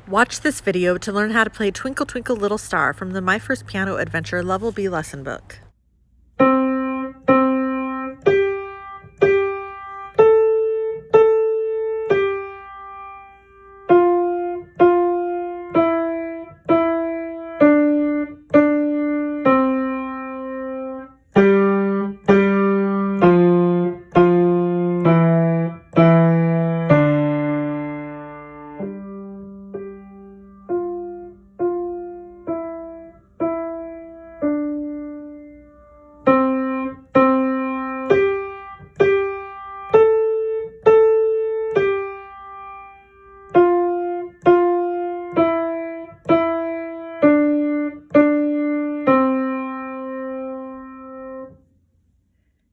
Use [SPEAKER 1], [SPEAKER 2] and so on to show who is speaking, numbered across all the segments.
[SPEAKER 1] Watch this video to learn how to play Twinkle Twinkle Little Star from the My First Piano Adventure Level B lesson book.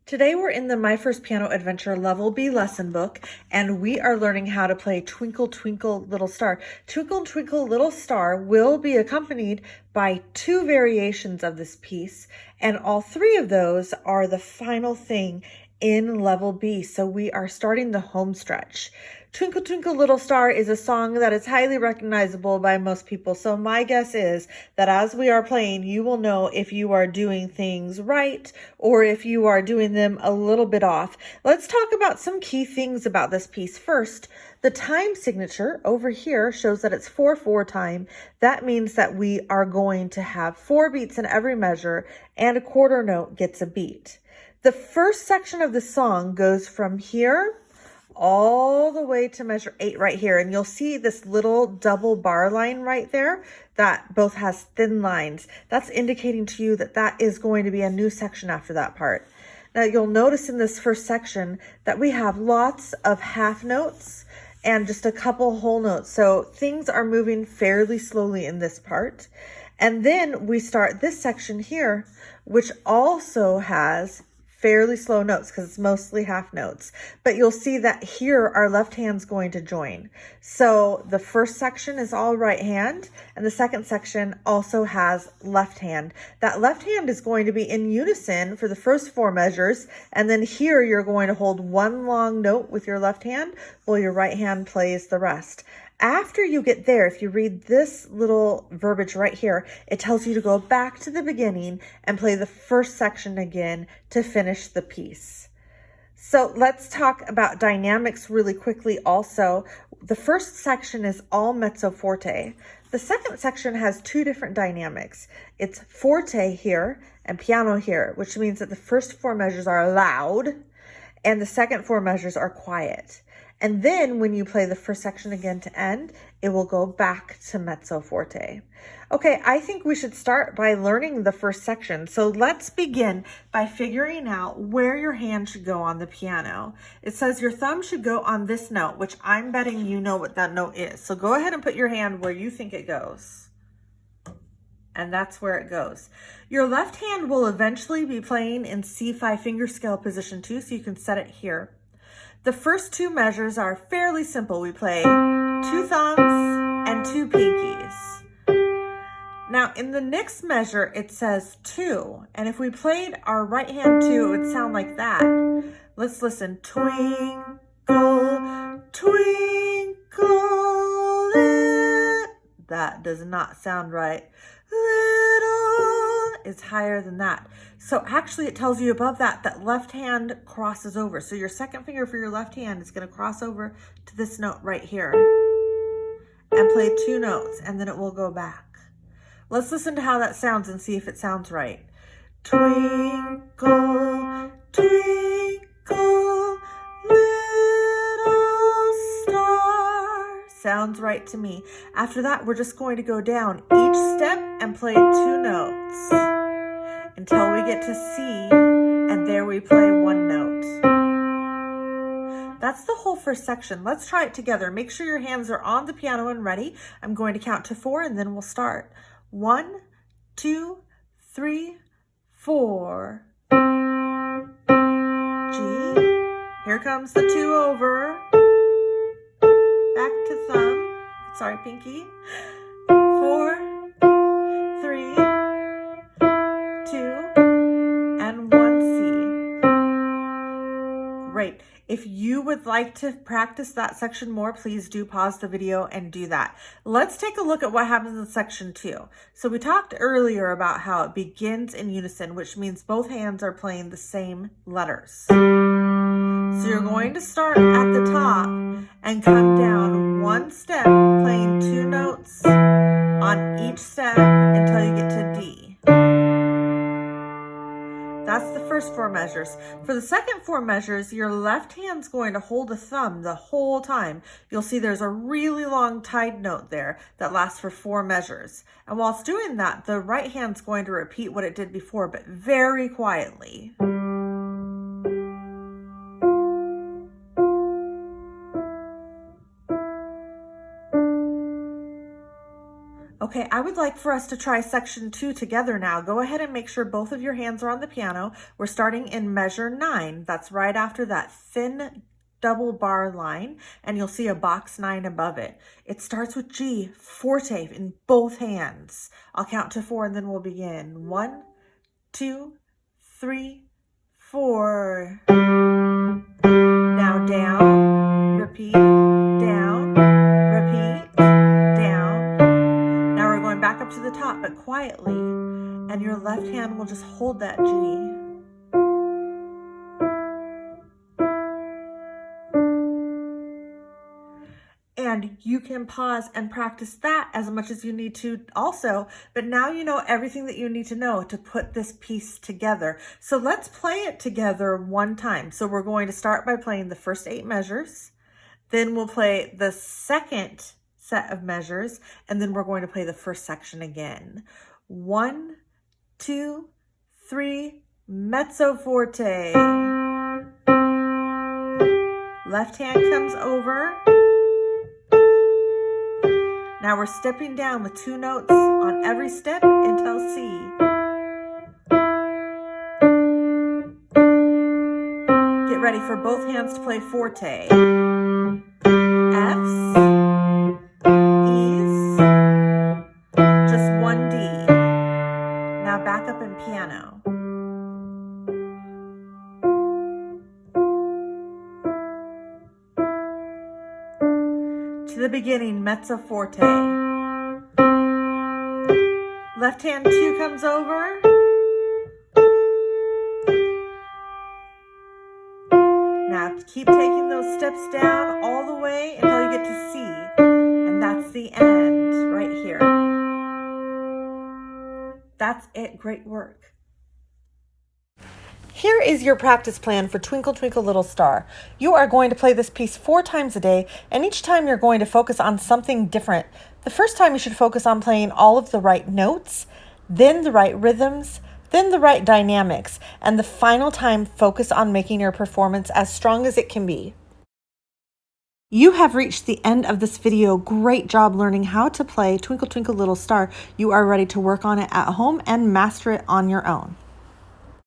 [SPEAKER 1] Today we're in the My First Piano Adventure Level B lesson book, and we are learning how to play Twinkle Twinkle Little Star. Twinkle Twinkle Little Star will be accompanied by two variations of this piece, and all three of those are the final thing in Level B. So we are starting the home stretch. Twinkle Twinkle Little Star is a song that is highly recognizable by most people. So my guess is that as we are playing, you will know if you are doing things right or if you are doing them a little bit off. Let's talk about some key things about this piece. First, the time signature over here shows that it's 4/4 time. That means that we are going to have 4 beats in every measure and a quarter note gets a beat. The first section of the song goes from here all the way to measure 8 right here. And you'll see this little double bar line right there that both has thin lines. That's indicating to you that that is going to be a new section after that part. Now you'll notice in this first section that we have lots of half notes and just a couple whole notes. So things are moving fairly slowly in this part. And then we start this section here, which also has fairly slow notes because it's mostly half notes. But you'll see that here our left hand's going to join. So the first section is all right hand and the second section also has left hand. That left hand is going to be in unison for the first 4 measures, and then here you're going to hold one long note with your left hand while your right hand plays the rest. After you get there, if you read this little verbiage right here, it tells you to go back to the beginning and play the first section again to finish the piece. So let's talk about dynamics really quickly also. The first section is all mezzo forte. The second section has 2 different dynamics. It's forte here and piano here, which means that the first 4 measures are loud and the second 4 measures are quiet. And then when you play the first section again to end, it will go back to mezzo forte. Okay, I think we should start by learning the first section. So let's begin by figuring out where your hand should go on the piano. It says your thumb should go on this note, which I'm betting you know what that note is. So go ahead and put your hand where you think it goes. And that's where it goes. Your left hand will eventually be playing in C5 finger scale position 2, so you can set it here. The first 2 measures are fairly simple. We play 2 thumbs and 2 pinkies. Now in the next measure, it says 2. And if we played our right hand 2, it would sound like that. Let's listen. Twinkle, twinkle, that does not sound right. Little is higher than that. So actually it tells you above that that left hand crosses over. So your second finger for your left hand is going to cross over to this note right here and play 2 notes, and then it will go back. Let's listen to how that sounds and see if it sounds right. Twinkle, twinkle, little star. Sounds right to me. After that, we're just going to go down each step and play 2 notes until we get to C, and there we play 1 note. That's the whole first section. Let's try it together. Make sure your hands are on the piano and ready. I'm going to count to 4 and then we'll start. 1, 2, 3, 4. G. Here comes the 2 over. Back to thumb. Sorry, pinky. 4, 3, 2, and 1 C. Great. If you would would like to practice that section more, please do pause the video and do that. Let's take a look at what happens in section 2. So we talked earlier about how it begins in unison, which means both hands are playing the same letters. So you're going to start at the top and come down one step, playing 2 notes on each step until you get to D. That's the first 4 measures. For the second 4 measures, your left hand's going to hold a thumb the whole time. You'll see there's a really long tied note there that lasts for 4 measures. And while it's doing that, the right hand's going to repeat what it did before, but very quietly. Okay, I would like for us to try section 2 together now. Go ahead and make sure both of your hands are on the piano. We're starting in measure 9. That's right after that thin double bar line, and you'll see a box 9 above it. It starts with G, forte in both hands. I'll count to 4 and then we'll begin. 1, 2, 3, 4. Now down, repeat, down, repeat, down. Now we're going back up to the top, but quietly, and your left hand will just hold that G. And you can pause and practice that as much as you need to also, but now you know everything that you need to know to put this piece together. So let's play it together one time. So we're going to start by playing the first 8 measures, then we'll play the second set of measures, and then we're going to play the first section again. 1, 2, 3, mezzo forte. Left hand comes over. Now we're stepping down with 2 notes on every step until C. Get ready for both hands to play forte. F's, E's, just 1 D. Now back up in piano. To the beginning, mezzo forte. Left hand 2 comes over. Now keep taking those steps down all the way until you get to C. And that's the end right here. That's it. Great work. Here is your practice plan for Twinkle Twinkle Little Star. You are going to play this piece 4 times a day, and each time you're going to focus on something different. The first time you should focus on playing all of the right notes, then the right rhythms, then the right dynamics, and the final time focus on making your performance as strong as it can be. You have reached the end of this video. Great job learning how to play Twinkle Twinkle Little Star. You are ready to work on it at home and master it on your own.